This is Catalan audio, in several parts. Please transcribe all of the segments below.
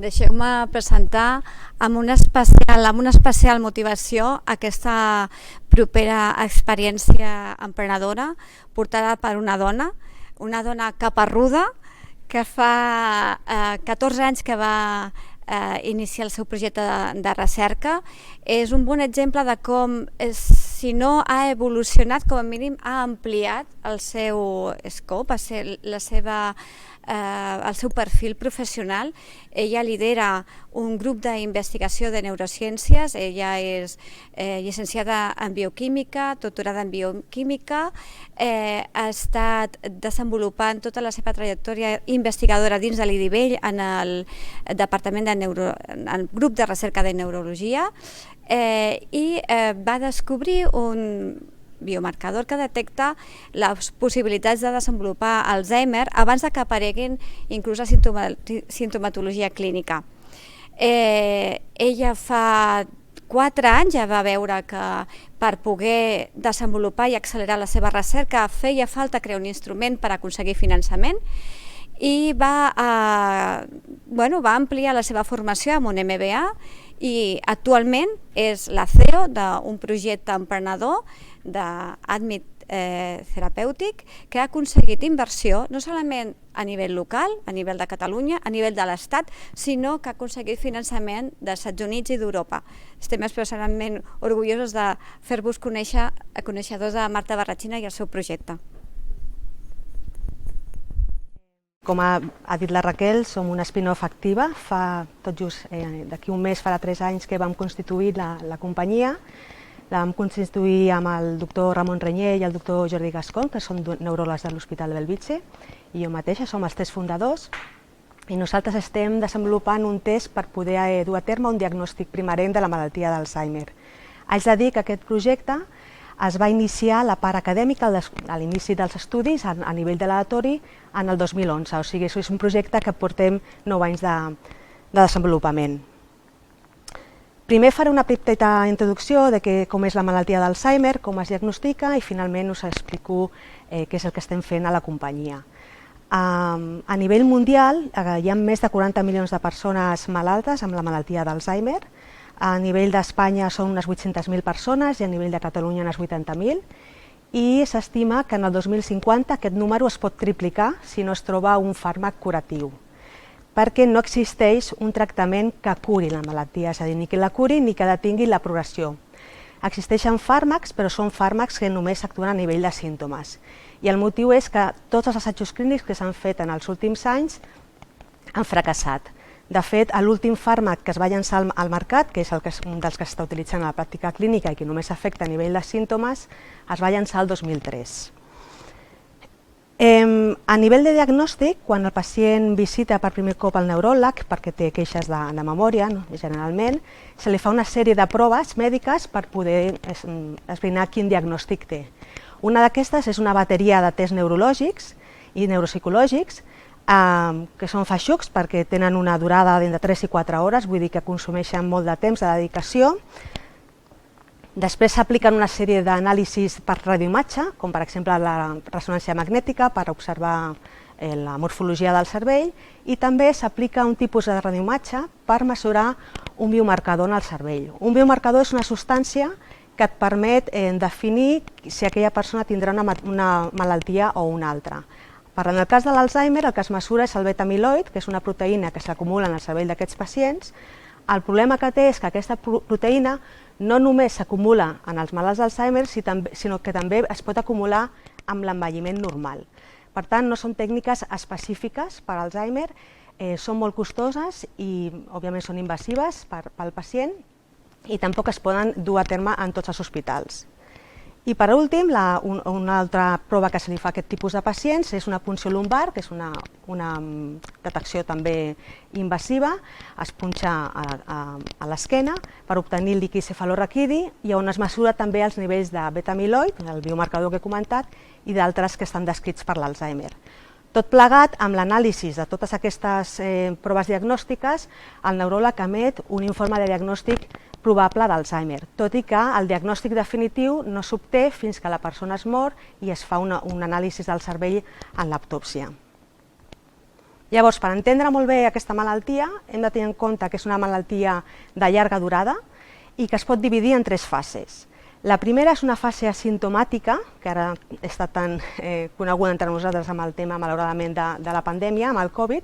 Deixeu-me presentar amb una especial motivació aquesta propera experiència emprenedora portada per una dona caparruda que fa 14 anys que va iniciar el seu projecte de recerca. És un bon exemple de com, si no ha evolucionat, com a mínim ha ampliat el seu scope, el seu perfil professional. Ella lidera un grup d'investigació de neurociències. Ella és llicenciada en bioquímica, doctorada en bioquímica, ha estat desenvolupant tota la seva trajectòria investigadora dins de l'IDIVELL en el departament el grup de recerca de neurologia, i va descobrir un biomarcador que detecta les possibilitats de desenvolupar Alzheimer abans que apareguin inclús la simptomatologia clínica. Ella fa 4 anys ja va veure que per poder desenvolupar i accelerar la seva recerca feia falta crear un instrument per aconseguir finançament, i va ampliar la seva formació amb un MBA i actualment és la CEO d'un projecte emprenedor d'Admit terapèutic que ha aconseguit inversió no solament a nivell local, a nivell de Catalunya, a nivell de l'Estat, sinó que ha aconseguit finançament dels Estats Units i d'Europa. Estem especialment orgullosos de fer-vos coneixedors de Marta Barrachina i el seu projecte. Com ha dit la Raquel, som una spin-off activa. Fa tot just d'aquí un mes farà 3 anys que vam constituir la companyia. La vam constituir amb el doctor Ramon Renyer i el doctor Jordi Gascon, que són neuròlegs de l'Hospital de Bellvitge, i jo mateixa som els 3 fundadors. I nosaltres estem desenvolupant un test per poder dur a terme un diagnòstic primerenc de la malaltia d'Alzheimer. Haig de dir que aquest projecte es va iniciar la part acadèmica a l'inici dels estudis a nivell de laboratori en el 2011, o sigui, és un projecte que portem 9 anys de desenvolupament. Primer faré una petita introducció de com és la malaltia d'Alzheimer, com es diagnostica, i finalment us explico què és el que estem fent a la companyia. A nivell mundial hi ha més de 40 milions de persones malaltes amb la malaltia d'Alzheimer. A nivell d'Espanya són unes 800.000 persones i a nivell de Catalunya unes 80.000, i s'estima que en el 2050 aquest número es pot triplicar si no es troba un fàrmac curatiu, perquè no existeix un tractament que curi la malaltia, és a dir, ni que la curi ni que detingui la progressió. Existeixen fàrmacs, però són fàrmacs que només actuen a nivell de símptomes. I el motiu és que tots els assajos clínics que s'han fet en els últims anys han fracassat. De fet, l'últim fàrmac que es va llançar al mercat, que és un dels que s'està utilitzant a la pràctica clínica i que només afecta a nivell de símptomes, es va llançar el 2003. A nivell de diagnòstic, quan el pacient visita per primer cop al neuròleg, perquè té queixes de memòria, generalment, se li fa una sèrie de proves mèdiques per poder esbrinar quin diagnòstic té. Una d'aquestes és una bateria de tests neurològics i neuropsicològics, que són feixucs perquè tenen una durada d'entre 3 i 4 hores, vull dir que consumeixen molt de temps de dedicació. Després s'apliquen una sèrie d'anàlisis per radioimatge, com per exemple la ressonància magnètica per observar la morfologia del cervell, i també s'aplica un tipus de radioimatge per mesurar un biomarcador en el cervell. Un biomarcador és una substància que et permet definir si aquella persona tindrà una malaltia o una altra. En el cas de l'Alzheimer, el que es mesura és el beta-amiloid, que és una proteïna que s'acumula en el cervell d'aquests pacients. El problema que té és que aquesta proteïna no només s'acumula en els malalts d'Alzheimer, sinó que també es pot acumular amb l'envelliment normal. Per tant, no són tècniques específiques per a Alzheimer, són molt costoses i, òbviament, són invasives pel pacient i tampoc es poden dur a terme en tots els hospitals. I per últim, una altra prova que se li fa a aquest tipus de pacients és una punció lumbar, que és una detecció també invasiva. Es punxa a l'esquena per obtenir el líquid cefalorraquidi i on es mesura també els nivells de beta-amiloid, el biomarcador que he comentat, i d'altres que estan descrits per l'Alzheimer. Tot plegat, amb l'anàlisi de totes aquestes proves diagnòstiques, el neuròleg emet un informe de diagnòstic probable d'Alzheimer, tot i que el diagnòstic definitiu no s'obté fins que la persona es mor i es fa un anàlisi del cervell en l'autòpsia. Llavors, per entendre molt bé aquesta malaltia, hem de tenir en compte que és una malaltia de llarga durada i que es pot dividir en 3 fases. La primera és una fase asimptomàtica, que ara està tan coneguda entre nosaltres amb el tema, malauradament, de la pandèmia, amb el Covid.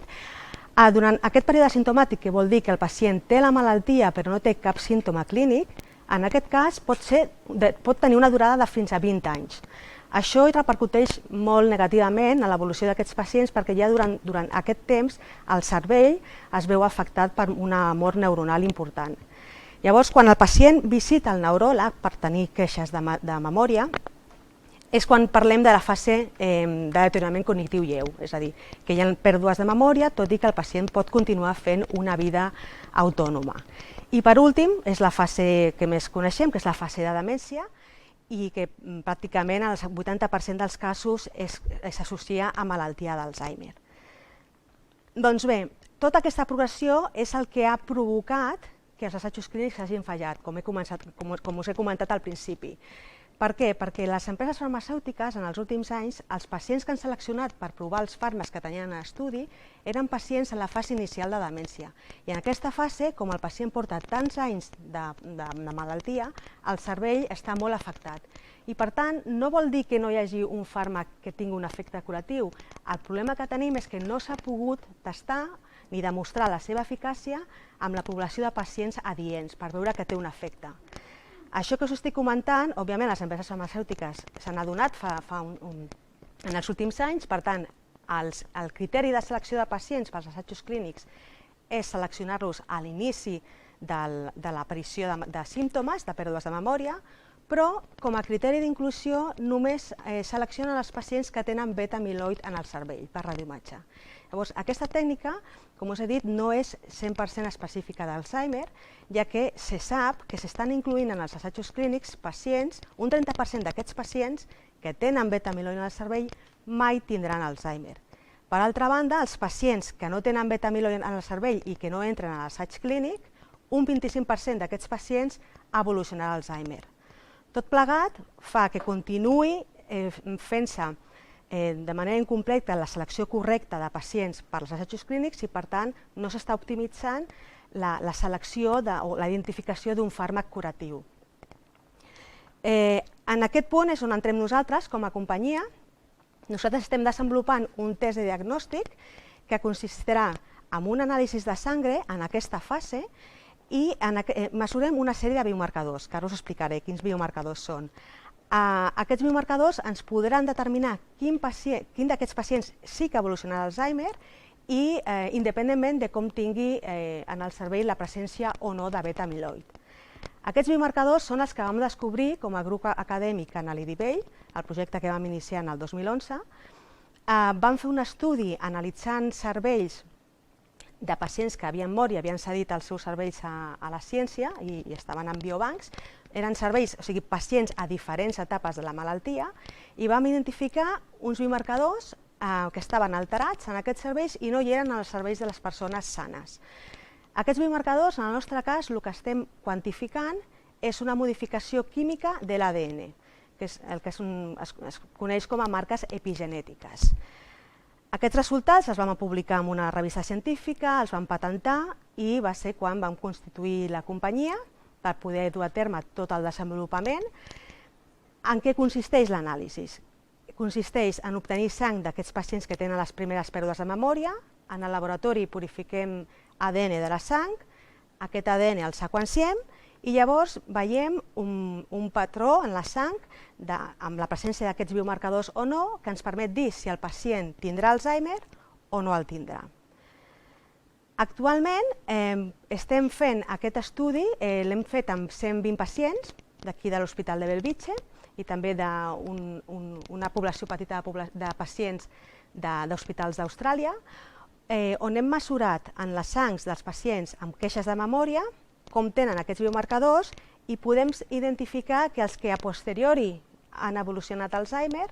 Durant aquest període asimptomàtic, que vol dir que el pacient té la malaltia però no té cap símptoma clínic, en aquest cas pot tenir una durada de fins a 20 anys. Això repercuteix molt negativament en l'evolució d'aquests pacients perquè ja durant aquest temps el cervell es veu afectat per una mort neuronal important. Llavors, quan el pacient visita el neuròleg per tenir queixes de memòria, és quan parlem de la fase de deteriorament cognitiu lleu, és a dir, que hi ha pèrdues de memòria, tot i que el pacient pot continuar fent una vida autònoma. I per últim, és la fase que més coneixem, que és la fase de demència, i que pràcticament el 80% dels casos s'associa a malaltia d'Alzheimer. Doncs bé, tota aquesta progressió és el que ha provocat que els assajos clínics hagin fallat, com us he comentat al principi. Per què? Perquè les empreses farmacèutiques, en els últims anys, els pacients que han seleccionat per provar els fàrmacs que tenien en estudi eren pacients en la fase inicial de demència. I en aquesta fase, com el pacient porta tants anys de malaltia, el cervell està molt afectat. I per tant, no vol dir que no hi hagi un fàrmac que tingui un efecte curatiu. El problema que tenim és que no s'ha pogut testar ni demostrar la seva eficàcia amb la població de pacients adients per veure que té un efecte. Això que us estic comentant, òbviament les empreses farmacèutiques s'han adonat en els últims anys, per tant, el criteri de selecció de pacients pels assajos clínics és seleccionar-los a l'inici de l'aparició de símptomes, de pèrdues de memòria, però com a criteri d'inclusió només seleccionen els pacients que tenen beta-amiloid en el cervell per radioimatge. Llavors, aquesta tècnica, com us he dit, no és 100% específica d'Alzheimer, ja que se sap que s'estan incloent en els assajos clínics pacients, un 30% d'aquests pacients que tenen beta-amiloid en el cervell mai tindran Alzheimer. Per altra banda, els pacients que no tenen beta-amiloid en el cervell i que no entren a l'assaig clínic, un 25% d'aquests pacients evolucionarà a Alzheimer. Tot plegat fa que continuï fent-se de manera incompleta la selecció correcta de pacients per als assajos clínics i, per tant, no s'està optimitzant la selecció o la identificació d'un fàrmac curatiu. En aquest punt és on entrem nosaltres com a companyia. Nosaltres estem desenvolupant un test de diagnòstic que consistirà en un anàlisi de sangre en aquesta fase i mesurem una sèrie de biomarcadors, que ara us explicaré quins biomarcadors són. Aquests biomarcadors ens podran determinar quin d'aquests pacients sí que evolucionarà Alzheimer i independentment de com tingui en el cervell la presència o no de beta-amiloid. Aquests biomarcadors són els que vam descobrir com a grup acadèmic en l'IDIVELL, el projecte que vam iniciar en el 2011. Vam fer un estudi analitzant cervells de pacients que havien mort i havien cedit els seus cervells a la ciència i estaven en biobancs. Eren cervells, o sigui, pacients a diferents etapes de la malaltia, i vam identificar uns biomarcadors que estaven alterats en aquests cervells i no hi eren en els cervells de les persones sanes. Aquests biomarcadors, en el nostre cas, el que estem quantificant és una modificació química de l'ADN, que és el que es coneix com a marques epigenètiques. Aquests resultats els vam publicar en una revista científica, els vam patentar i va ser quan vam constituir la companyia per poder dur a terme tot el desenvolupament. En què consisteix l'anàlisi? Consisteix en obtenir sang d'aquests pacients que tenen les primeres pèrdues de memòria. En el laboratori purifiquem ADN de la sang, aquest ADN el seqüenciem i llavors veiem un patró en la sang amb la presència d'aquests biomarcadors o no, que ens permet dir si el pacient tindrà Alzheimer o no el tindrà. Actualment estem fent aquest estudi, l'hem fet amb 120 pacients d'aquí de l'Hospital de Bellvitge i també d'una població petita de pacients d'hospitals d'Austràlia, on hem mesurat en les sangs dels pacients amb queixes de memòria com tenen aquests biomarcadors i podem identificar que els que a posteriori han evolucionat Alzheimer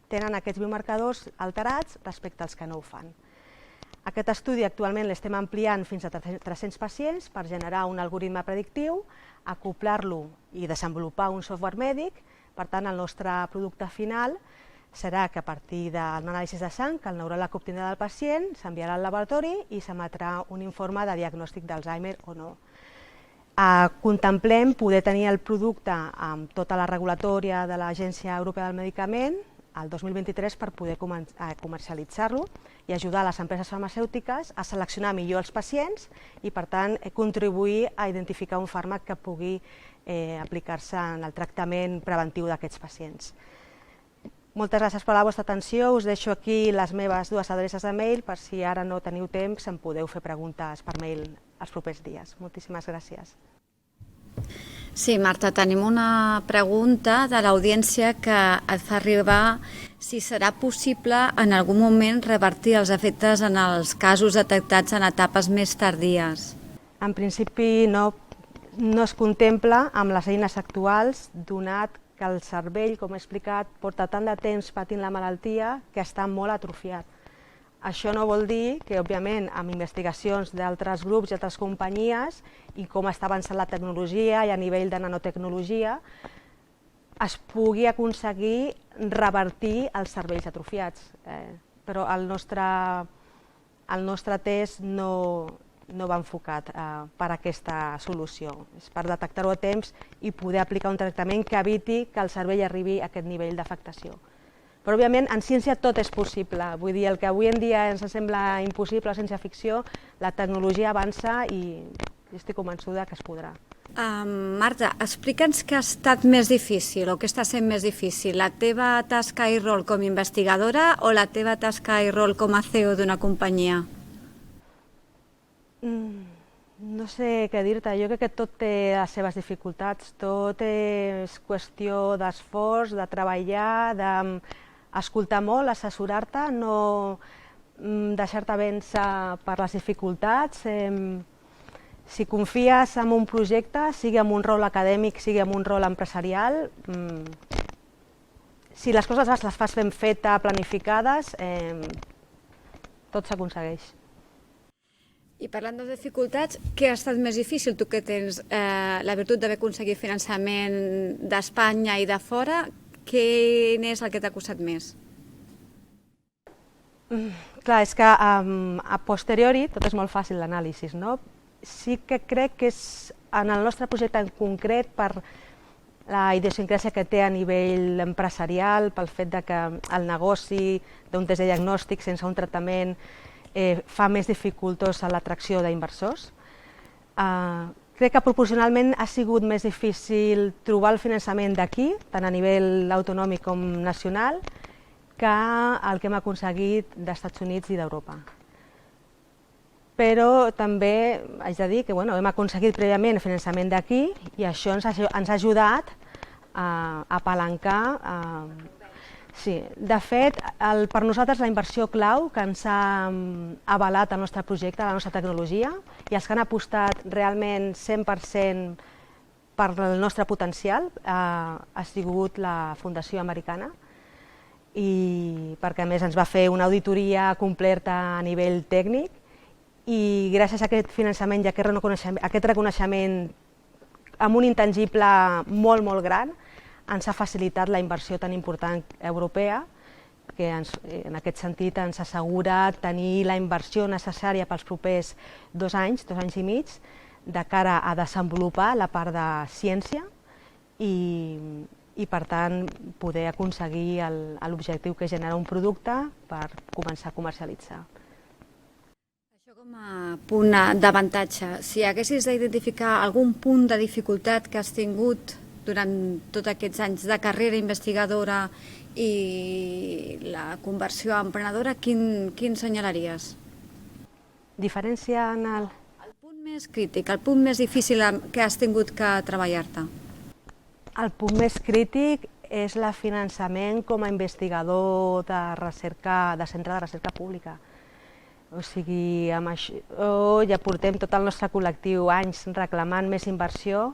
tenen aquests biomarcadors alterats respecte als que no ho fan. Aquest estudi actualment l'estem ampliant fins a 300 pacients per generar un algoritme predictiu, acoplar-lo i desenvolupar un software mèdic. Per tant, el nostre producte final serà que a partir d'un anàlisi de sang que el neuròleg obtindrà del pacient s'enviarà al laboratori i s'emetrà un informe de diagnòstic d'Alzheimer o no. Contemplem poder tenir el producte amb tota la regulatòria de l'Agència Europea del Medicament el 2023 per poder comercialitzar-lo i ajudar les empreses farmacèutiques a seleccionar millor els pacients i, per tant, contribuir a identificar un fàrmac que pugui aplicar-se en el tractament preventiu d'aquests pacients. Moltes gràcies per la vostra atenció. Us deixo aquí les meves dues adreces de mail per si ara no teniu temps em podeu fer preguntes per mail els propers dies. Moltíssimes gràcies. Sí, Marta, tenim una pregunta de l'audiència que et fa arribar si serà possible en algun moment revertir els efectes en els casos detectats en etapes més tardies. En principi no es contempla amb les eines actuals, donat que el cervell, com he explicat, porta tant de temps patint la malaltia que està molt atrofiat. Això no vol dir que, òbviament, amb investigacions d'altres grups i altres companyies i com està avançant la tecnologia i a nivell de nanotecnologia, es pugui aconseguir revertir els cervells atrofiats. Però el nostre test no va enfocat per a aquesta solució. És per detectar-ho a temps i poder aplicar un tractament que eviti que el cervell arribi a aquest nivell d'afectació. Però, òbviament, en ciència tot és possible. Vull dir, el que avui en dia ens sembla impossible, ciència-ficció, la tecnologia avança i estic convençuda que es podrà. Marta, explica'ns què ha estat més difícil o què està sent més difícil, la teva tasca i rol com a investigadora o la teva tasca i rol com a CEO d'una companyia? No sé què dir-te, jo crec que tot té les seves dificultats, tot és qüestió d'esforç, de treballar, d'escoltar molt, assessorar-te, no deixar-te vèncer per les dificultats. Si confies en un projecte, sigui en un rol acadèmic, sigui en un rol empresarial, si les coses les fas ben fetes, planificades, tot s'aconsegueix. I parlant de dificultats, què ha estat més difícil? Tu que tens la virtut d'haver aconseguit finançament d'Espanya i de fora, quin és el que t'ha costat més? Clar, és que a posteriori tot és molt fàcil l'anàlisi, no? Sí que crec que és en el nostre projecte en concret per la idiosincràsia que té a nivell empresarial, pel fet que el negoci d'un test de diagnòstic sense un tractament fa més dificultós l'atracció d'inversors. Crec que proporcionalment ha sigut més difícil trobar el finançament d'aquí, tant a nivell autonòmic com nacional, que el que hem aconseguit d'Estats Units i d'Europa. Però també haig de dir que hem aconseguit prèviament finançament d'aquí i això ens ha ajudat a apalancar. Sí, de fet, per nosaltres la inversió clau que ens ha avalat el nostre projecte, la nostra tecnologia, i els que han apostat realment 100% per el nostre potencial ha sigut la Fundació Americana, i perquè a més ens va fer una auditoria completa a nivell tècnic i gràcies a aquest finançament i a aquest reconeixement amb un intangible molt, molt gran, ens ha facilitat la inversió tan important europea, que en aquest sentit ens assegura tenir la inversió necessària pels propers 2 anys i mig, de cara a desenvolupar la part de ciència i per tant poder aconseguir l'objectiu que és generar un producte per començar a comercialitzar. Això com a punt d'avantatge, si haguessis d'identificar algun punt de dificultat que has tingut durant tots aquests anys de carrera investigadora i la conversió a emprenedora, quin senyalaries? Diferència en el... El punt més crític, el punt més difícil que has tingut que treballar-te? El punt més crític és el finançament com a investigador de centre de recerca pública. O sigui, amb això ja portem tot el nostre col·lectiu anys reclamant més inversió.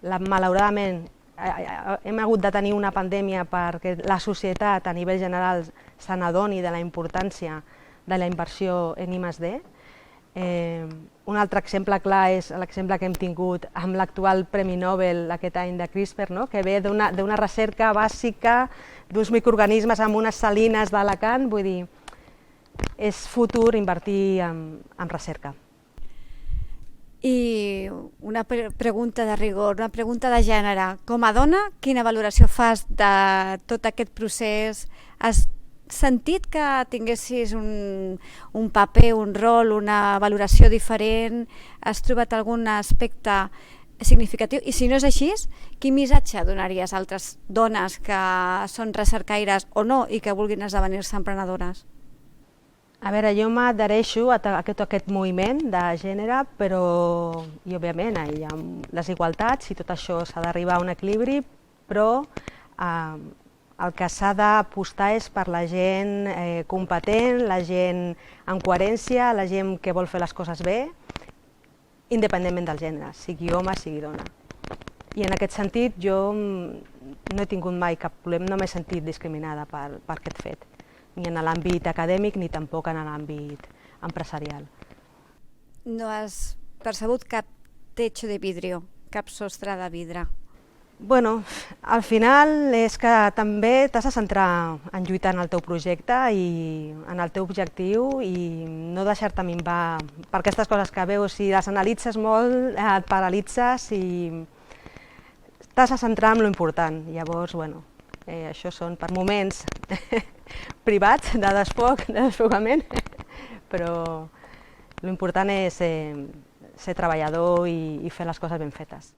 Malauradament hem hagut de tenir una pandèmia perquè la societat a nivell general se n'adoni de la importància de la inversió en I+D Un altre exemple clar és l'exemple que hem tingut amb l'actual Premi Nobel aquest any de CRISPR, no? Que ve d'una recerca bàsica d'uns microorganismes amb unes salines d'Alacant, vull dir, és futur invertir en recerca. I una pregunta de rigor, una pregunta de gènere. Com a dona, quina valoració fas de tot aquest procés? Has sentit que tinguessis un paper, un rol, una valoració diferent? Has trobat algun aspecte significatiu? I si no és així, quin missatge donaries a altres dones que són recercaires o no i que vulguin esdevenir-se emprenedores? A veure, jo m'adhereixo a tot aquest moviment de gènere, però, i òbviament, hi ha desigualtats i tot això s'ha d'arribar a un equilibri, però el que s'ha d'apostar és per la gent competent, la gent amb coherència, la gent que vol fer les coses bé, independentment del gènere, sigui home, sigui dona. I en aquest sentit jo no he tingut mai cap problema, no m'he sentit discriminada per aquest fet, ni en l'àmbit acadèmic ni tampoc en l'àmbit empresarial. No has percebut cap techo de vidrio, cap sostre de vidre? Bueno, al final és que també t'has de centrar en lluitar en el teu projecte i en el teu objectiu i no deixar-te minvar per aquestes coses que veus. Si les analitzes molt, et paralitzes i t'has de centrar en lo important. Llavors, bueno, això són per moments privats de desfogament, però l'important és ser treballador i fer les coses ben fetes.